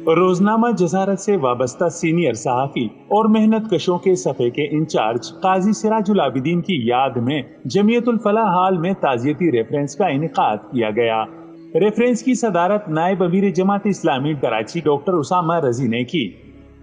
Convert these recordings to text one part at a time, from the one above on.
روزنامہ جسارت سے وابستہ سینئر صحافی اور محنت کشوں کے صفحے کے انچارج قاضی سراج العابدین کی یاد میں جمعیت الفلاح ہال میں تعزیتی ریفرنس کا انعقاد کیا گیا۔ ریفرنس کی صدارت نائب امیر جماعت اسلامی کراچی ڈاکٹر اسامہ رضی نے کی۔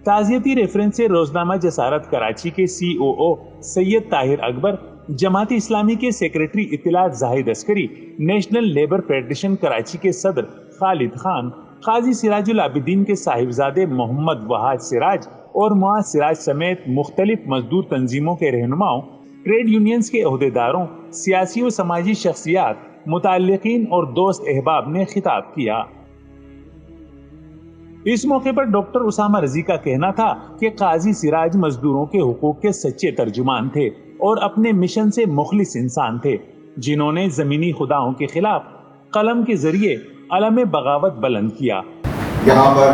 تعزیتی ریفرنس سے روزنامہ جسارت کراچی کے COO سید طاہر اکبر، جماعت اسلامی کے سیکریٹری اطلاعات زاہد عسکری، نیشنل لیبر فیڈریشن کراچی کے صدر خالد خان، قاضی سراج العابدین کے صاحبزادے محمد وحاد سراج اور معاذ سراج سمیت مختلف مزدور تنظیموں کے رہنماؤں، ٹریڈ یونینز کے عہدیداروں، سیاسی و سماجی شخصیات، متعلقین اور دوست احباب نے خطاب کیا۔ اس موقع پر ڈاکٹر اسامہ رضی کا کہنا تھا کہ قاضی سراج مزدوروں کے حقوق کے سچے ترجمان تھے اور اپنے مشن سے مخلص انسان تھے، جنہوں نے زمینی خداؤں کے خلاف قلم کے ذریعے علم بغاوت بلند کیا۔ یہاں پر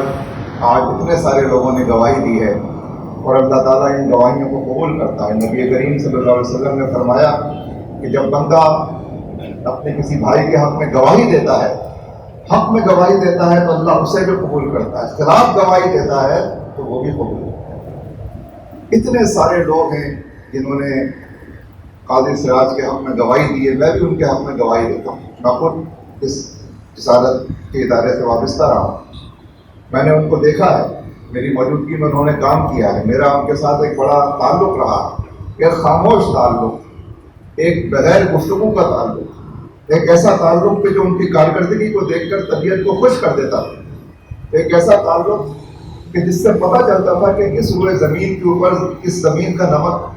آج اتنے سارے لوگوں نے گواہی دی ہے اور اللہ تعالیٰ ان گواہیوں کو قبول کرتا ہے۔ نبی کریم صلی اللہ علیہ وسلم نے فرمایا کہ جب بندہ اپنے کسی بھائی کے حق میں گواہی دیتا ہے، تو اللہ اسے بھی قبول کرتا ہے، خلاف گواہی دیتا ہے تو وہ بھی قبول کرتا ہے۔ اتنے سارے لوگ ہیں جنہوں نے قاضی سراج کے حق میں گواہی دی ہے، میں بھی ان کے حق میں گواہی دیتا ہوں۔ میں خود اس جسارت کے ادارے سے وابستہ رہا ہوں، میں نے ان کو دیکھا ہے، میری موجودگی میں انہوں نے کام کیا ہے، میرا ان کے ساتھ ایک بڑا تعلق رہا، ایک خاموش تعلق، ایک بغیر گفتگو کا تعلق، ایک ایسا تعلق کہ جو ان کی کارکردگی کو دیکھ کر طبیعت کو خوش کر دیتا تھا، ایک ایسا تعلق کہ جس سے پتہ چلتا تھا کہ اس روئے زمین کے اوپر اس زمین کا نمک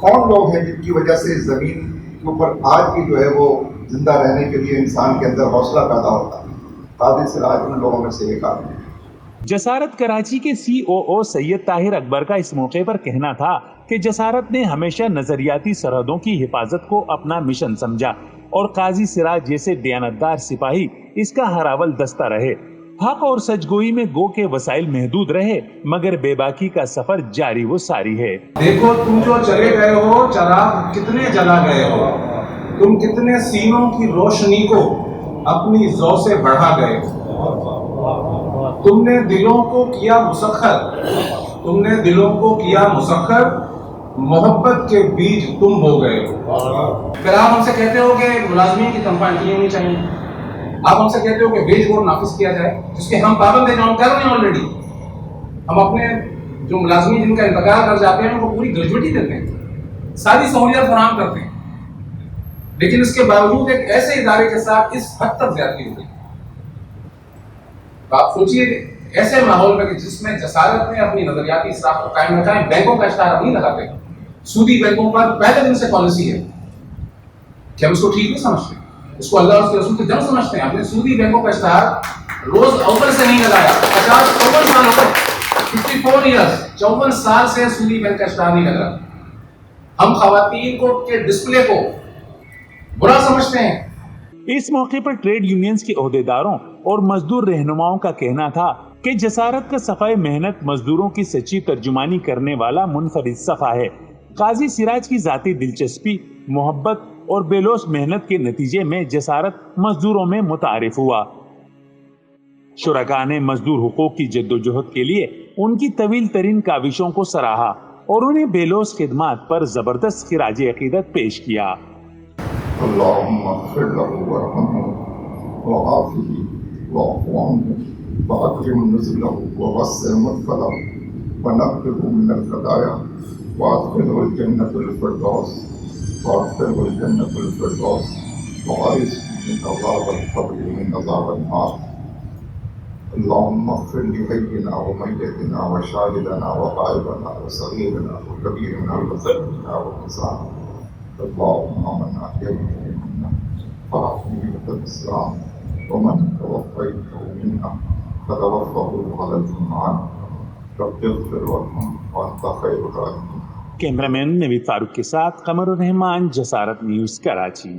کون لوگ ہیں جن کی وجہ سے اس زمین کے اوپر آج بھی جو ہے وہ زندہ رہنے کے لیے انسان کے اندر حوصلہ پیدا ہوتا ہے۔ قاضی سراج ان لوگوں میں سے ایک آدمی ہے۔ جسارت کراچی کے COO سید طاہر اکبر کا اس موقع پر کہنا تھا کہ جسارت نے ہمیشہ نظریاتی سرحدوں کی حفاظت کو اپنا مشن سمجھا اور قاضی سراج جیسے دیانتدار سپاہی اس کا ہراول دستہ رہے۔ حق اور سچگوئی میں گو کے وسائل محدود رہے مگر بے باکی کا سفر جاری و ساری ہے۔ دیکھو تم جو چلے گئے ہو، چراغ کتنے جلا گئے ہو، تم کتنے سینوں کی روشنی کو اپنی ذو سے بڑھا گئے ہو، تم نے دلوں کو کیا مسخر، محبت کے بیج تم بو گئے ہو۔ پھر آپ ہم سے کہتے ہو کہ ملازمین کی تنخواہ اتنی ہونی چاہیے، آپ ہم سے کہتے ہو کہ ویج بورڈ نافذ کیا جائے جس کے ہم پابند ہیں، ہم کر رہے ہیں آلریڈی۔ ہم اپنے جو ملازمین جن کا انتقال کر جاتے ہیں ان کو پوری گریجویٹی دیتے ہیں، ساری سہولیات فراہم کرتے ہیں، لیکن اس کے باوجود ایک ایسے ادارے کے ساتھ اس حد تک زیادتی ہوئی۔ آپ سوچئے کہ ایسے ماحول میں کہ جس میں جسارت نے اپنی نظریاتی اصلاح کو قائم رکھا ہے، بینکوں کا اشتہار نہیں لگاتے، سودی بینکوں پر پہلے دن سے پالیسی ہے کہ ہم اس کو ٹھیک نہیں سمجھتے، اس کو اللہ اور اس کے رسول کی جنگ سمجھتے ہیں۔ ہم نے سودی بینکوں کا اشتہار روز اول سے نہیں لگایا، 54 سال ہو گئے، 54 ایئرز، 54 سال سے سودی بینک کا اشتہار نہیں لگ رہا۔ ہم خواتین کو کے ڈسپلے کو برا سمجھتے ہیں۔ اس موقع پر ٹریڈ یونینز کے عہدیداروں اور مزدور رہنماؤں کا کہنا تھا کہ جسارت کا صفحہ محنت مزدوروں کی سچی ترجمانی کرنے والا منفرد صفحہ ہے۔ قاضی سراج کی ذاتی دلچسپی، محبت اور بے لوث محنت کے نتیجے میں جسارت مزدوروں میں متعارف ہوا۔ شرکاء نے مزدور حقوق کی جدوجہد کے لیے ان کی طویل ترین کاوشوں کو سراہا اور انہیں بے لوث خدمات پر زبردست خراج عقیدت پیش کیا۔ اللهم اغفر له وارحمه وعافه واعف عنه واكرم نزله ووسع مدخله ونقه من الخطايا وادخله الجنة الفردوس وعيش من عذاب القبر من عذاب النار. اللهم اغفر لحينا وميتنا وشاهدنا وغائبنا وصغيرنا وكبيرنا وذكرنا وانسانا. اللهم من أحييته منا فأحييه بالإسلام ومن توفيته منا فتوفه على الإيمان. رب اغفر وارحم وأنت خير الراحمين. کیمرامین نوید فاروق کے ساتھ قمر الرحمان، جسارت نیوز کراچی۔